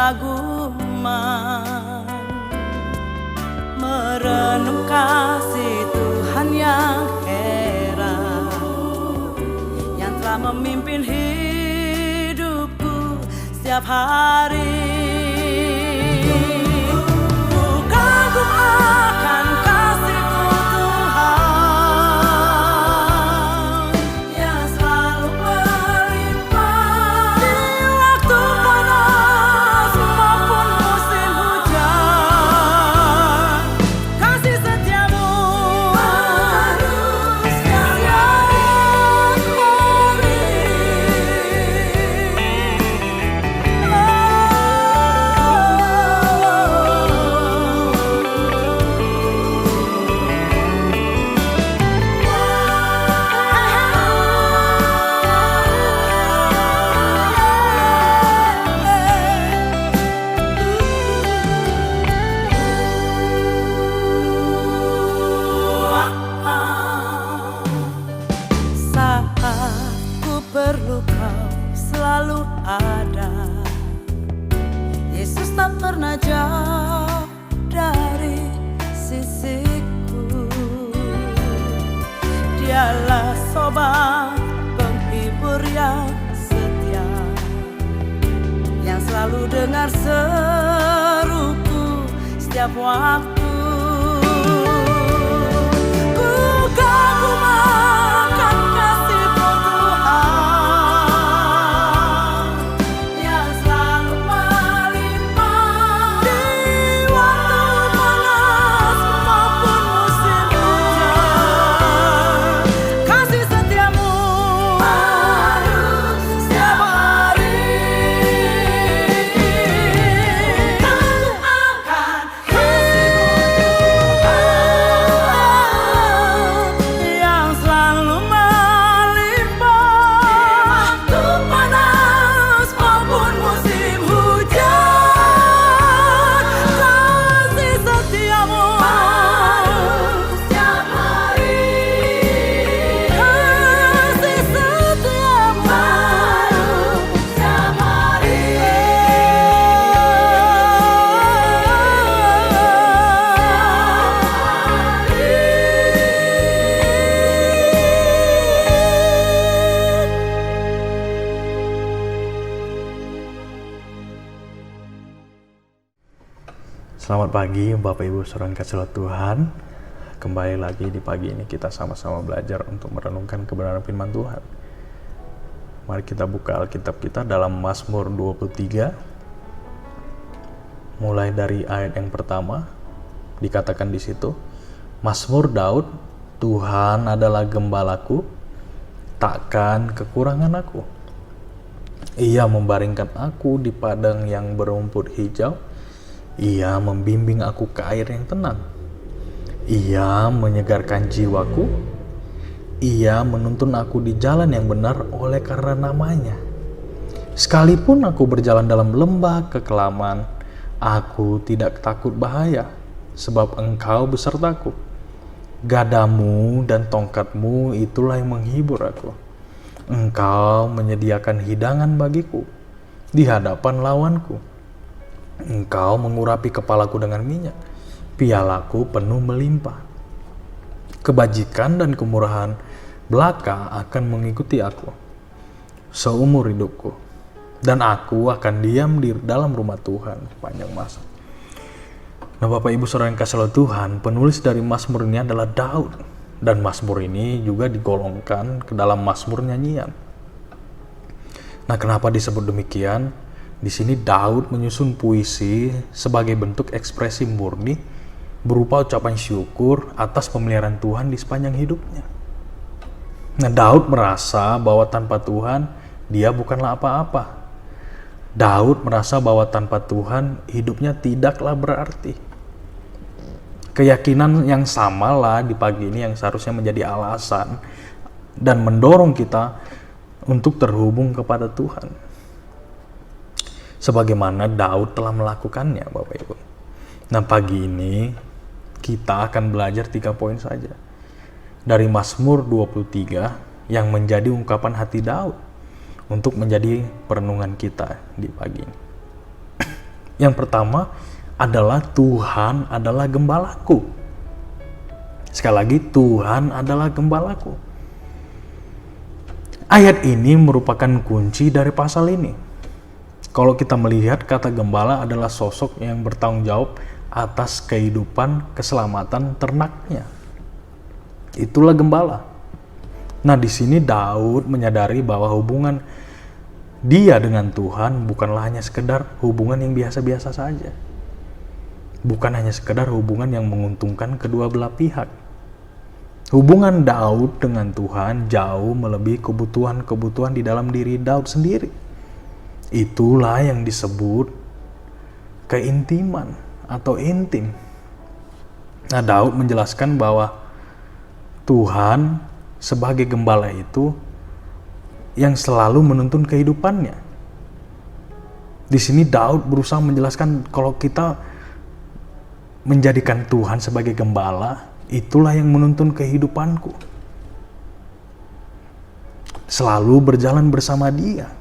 kekaguman, merenung kasih Tuhan yang heran, yang telah memimpin hidupku setiap hari. Ku kagum akan kasih-Mu Tuhan, yang selalu melimpah di waktu panas maupun musim hujan. Kasih setia-Mu harus setiap saat ku perlu Kau selalu ada. Yesus tak pernah jauh dari sisiku. Dialah sobat penghibur yang setia, yang selalu dengar seruku setiap waktu. Ku kagum akan kasih-Mu Tuhan, yang selalu melimpah di waktu panas maupun musim hujan. Kasih setia-Mu harus setiap hari. Kagum akan kasih-Mu Tuhan, yang selalu melimpah di waktu panas maupun musim hujan. Kasih setia-Mu harus setiap hari. Kasih setia-Mu harus setiap hari. Selamat pagi Bapak Ibu saudara yang kasih Tuhan. Kembali lagi di pagi ini kita sama-sama belajar untuk merenungkan kebenaran firman Tuhan. Mari kita buka Alkitab kita dalam Mazmur 23. Mulai dari ayat yang pertama, dikatakan di situ, Mazmur Daud, Tuhan adalah gembalaku, takkan kekurangan aku. Ia membaringkan aku di padang yang berumput hijau. Ia membimbing aku ke air yang tenang. Ia menyegarkan jiwaku. Ia menuntun aku di jalan yang benar oleh karena namanya. Sekalipun aku berjalan dalam lembah kekelaman, aku tidak takut bahaya, sebab Engkau besertaku. Gadamu dan tongkatmu itulah yang menghibur aku. Engkau menyediakan hidangan bagiku di hadapan lawanku. Engkau mengurapi kepalaku dengan minyak, pialaku penuh melimpah. Kebajikan dan kemurahan belaka akan mengikuti aku seumur hidupku, dan aku akan diam di dalam rumah Tuhan sepanjang masa. Nah Bapak Ibu saudara yang kasih Tuhan, penulis dari Mazmur ini adalah Daud, dan Mazmur ini juga digolongkan ke dalam Mazmur nyanyian. Nah kenapa disebut demikian? Di sini Daud menyusun puisi sebagai bentuk ekspresi murni berupa ucapan syukur atas pemeliharaan Tuhan di sepanjang hidupnya. Nah, Daud merasa bahwa tanpa Tuhan dia bukanlah apa-apa. Daud merasa bahwa tanpa Tuhan hidupnya tidaklah berarti. Keyakinan yang samalah di pagi ini yang seharusnya menjadi alasan dan mendorong kita untuk terhubung kepada Tuhan, sebagaimana Daud telah melakukannya, Bapak Ibu. Nah pagi ini kita akan belajar 3 poin saja dari Mazmur 23 yang menjadi ungkapan hati Daud untuk menjadi perenungan kita di pagi ini. Yang pertama adalah Tuhan adalah gembalaku. Sekali lagi, Tuhan adalah gembalaku. Ayat ini merupakan kunci dari pasal ini. Kalau kita melihat, kata gembala adalah sosok yang bertanggung jawab atas kehidupan keselamatan ternaknya. Itulah gembala. Nah, di sini Daud menyadari bahwa hubungan dia dengan Tuhan bukanlah hanya sekedar hubungan yang biasa-biasa saja. Bukan hanya sekedar hubungan yang menguntungkan kedua belah pihak. Hubungan Daud dengan Tuhan jauh melebihi kebutuhan-kebutuhan di dalam diri Daud sendiri. Itulah yang disebut keintiman atau intim. Nah, Daud menjelaskan bahwa Tuhan sebagai gembala itu yang selalu menuntun kehidupannya. Di sini Daud berusaha menjelaskan kalau kita menjadikan Tuhan sebagai gembala, itulah yang menuntun kehidupanku. Selalu berjalan bersama Dia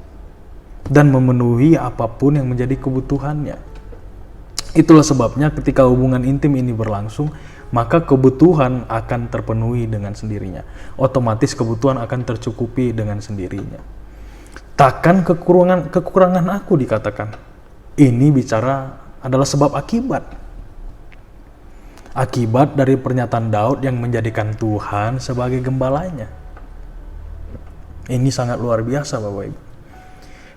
dan memenuhi apapun yang menjadi kebutuhannya. Itulah sebabnya ketika hubungan intim ini berlangsung, maka kebutuhan akan terpenuhi dengan sendirinya. Otomatis kebutuhan akan tercukupi dengan sendirinya. Takkan kekurangan aku dikatakan. Ini bicara adalah sebab akibat. Akibat dari pernyataan Daud yang menjadikan Tuhan sebagai gembalanya. Ini sangat luar biasa, Bapak Ibu.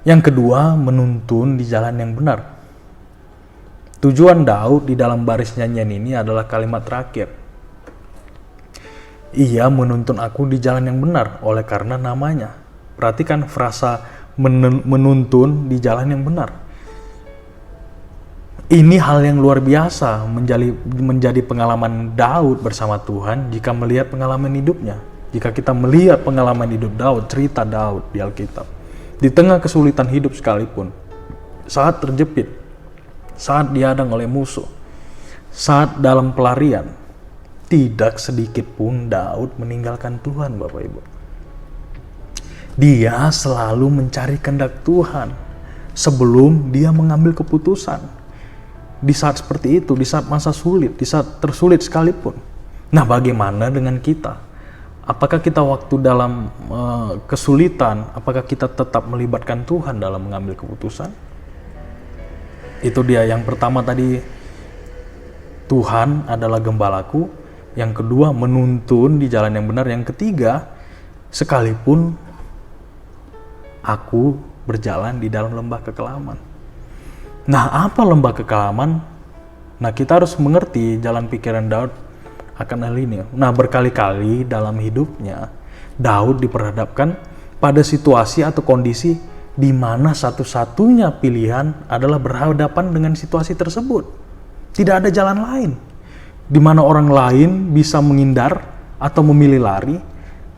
Yang kedua, menuntun di jalan yang benar. Tujuan Daud di dalam baris nyanyian ini adalah kalimat terakhir. Ia menuntun aku di jalan yang benar oleh karena namanya. Perhatikan frasa menuntun di jalan yang benar. Ini hal yang luar biasa menjadi pengalaman Daud bersama Tuhan jika melihat pengalaman hidupnya. Jika kita melihat pengalaman hidup Daud, cerita Daud di Alkitab. Di tengah kesulitan hidup sekalipun, saat terjepit, saat dihadang oleh musuh, saat dalam pelarian, tidak sedikit pun Daud meninggalkan Tuhan, Bapak Ibu. Dia selalu mencari kehendak Tuhan sebelum dia mengambil keputusan. Di saat seperti itu, di saat masa sulit, di saat tersulit sekalipun. Nah, bagaimana dengan kita? Apakah kita waktu dalam kesulitan, apakah kita tetap melibatkan Tuhan dalam mengambil keputusan? Itu dia, yang pertama tadi, Tuhan adalah gembalaku. Yang kedua, menuntun di jalan yang benar. Yang ketiga, sekalipun aku berjalan di dalam lembah kekelaman. Nah, apa lembah kekelaman? Nah, kita harus mengerti jalan pikiran Daud akan hal ini. Nah, berkali-kali dalam hidupnya, Daud diperhadapkan pada situasi atau kondisi di mana satu-satunya pilihan adalah berhadapan dengan situasi tersebut. Tidak ada jalan lain. Di mana orang lain bisa menghindar atau memilih lari,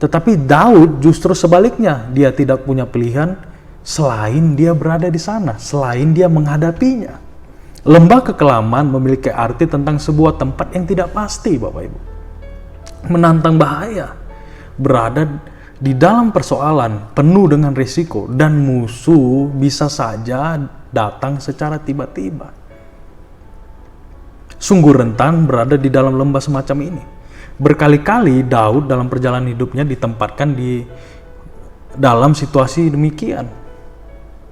tetapi Daud justru sebaliknya. Dia tidak punya pilihan selain dia berada di sana, selain dia menghadapinya. Lembah kekelaman memiliki arti tentang sebuah tempat yang tidak pasti, Bapak Ibu. Menantang bahaya, berada di dalam persoalan penuh dengan risiko, dan musuh bisa saja datang secara tiba-tiba. Sungguh rentan berada di dalam lembah semacam ini. Berkali-kali Daud dalam perjalanan hidupnya ditempatkan di dalam situasi demikian.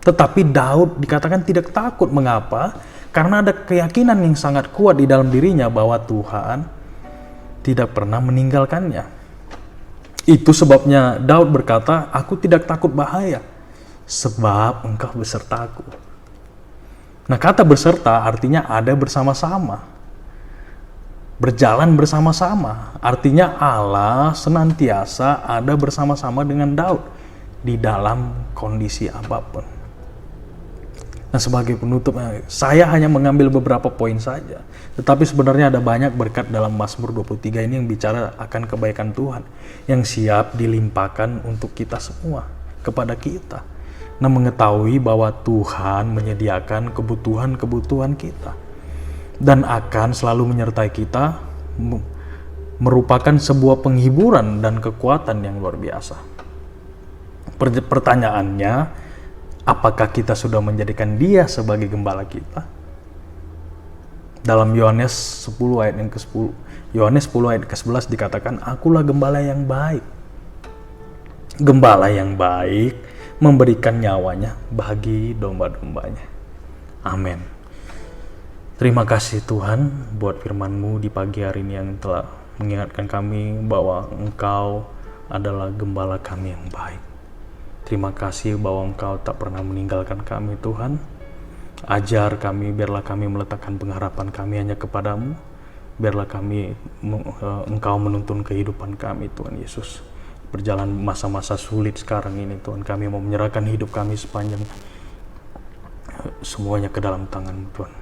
Tetapi Daud dikatakan tidak takut. Mengapa? Karena ada keyakinan yang sangat kuat di dalam dirinya bahwa Tuhan tidak pernah meninggalkannya. Itu sebabnya Daud berkata, aku tidak takut bahaya, sebab Engkau besertaku. Nah, kata beserta artinya ada bersama-sama. Berjalan bersama-sama. Artinya Allah senantiasa ada bersama-sama dengan Daud di dalam kondisi apapun. Nah, sebagai penutup, saya hanya mengambil beberapa poin saja. Tetapi sebenarnya ada banyak berkat dalam Mazmur 23 ini yang bicara akan kebaikan Tuhan yang siap dilimpahkan untuk kita semua, kepada kita. Nah, mengetahui bahwa Tuhan menyediakan kebutuhan-kebutuhan kita dan akan selalu menyertai kita merupakan sebuah penghiburan dan kekuatan yang luar biasa. Pertanyaannya, apakah kita sudah menjadikan Dia sebagai gembala kita? Dalam Yohanes 10 ayat yang ke-10, Yohanes 10 ayat ke-11 dikatakan, akulah gembala yang baik. Gembala yang baik memberikan nyawanya bagi domba-dombanya. Amin. Terima kasih Tuhan buat firman-Mu di pagi hari ini yang telah mengingatkan kami bahwa Engkau adalah gembala kami yang baik. Terima kasih bahwa Engkau tak pernah meninggalkan kami Tuhan. Ajar kami, biarlah kami meletakkan pengharapan kami hanya kepadamu. Biarlah kami, Engkau menuntun kehidupan kami Tuhan Yesus. Berjalan masa-masa sulit sekarang ini Tuhan, kami mau menyerahkan hidup kami sepanjang semuanya ke dalam tangan Tuhan.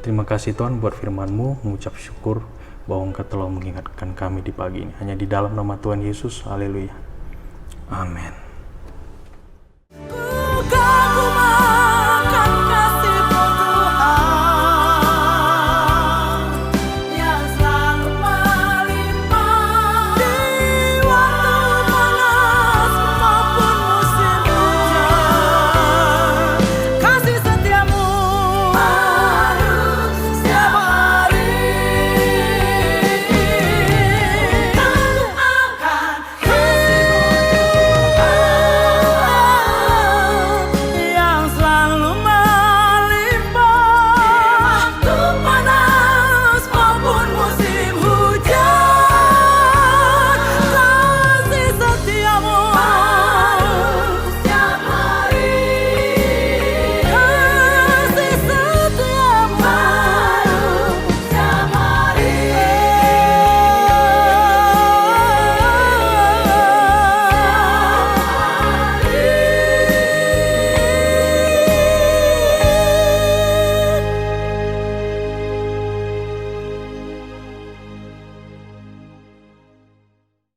Terima kasih Tuhan buat firman-Mu, mengucap syukur bahwa Engkau telah mengingatkan kami di pagi ini. Hanya di dalam nama Tuhan Yesus, haleluya. Amin.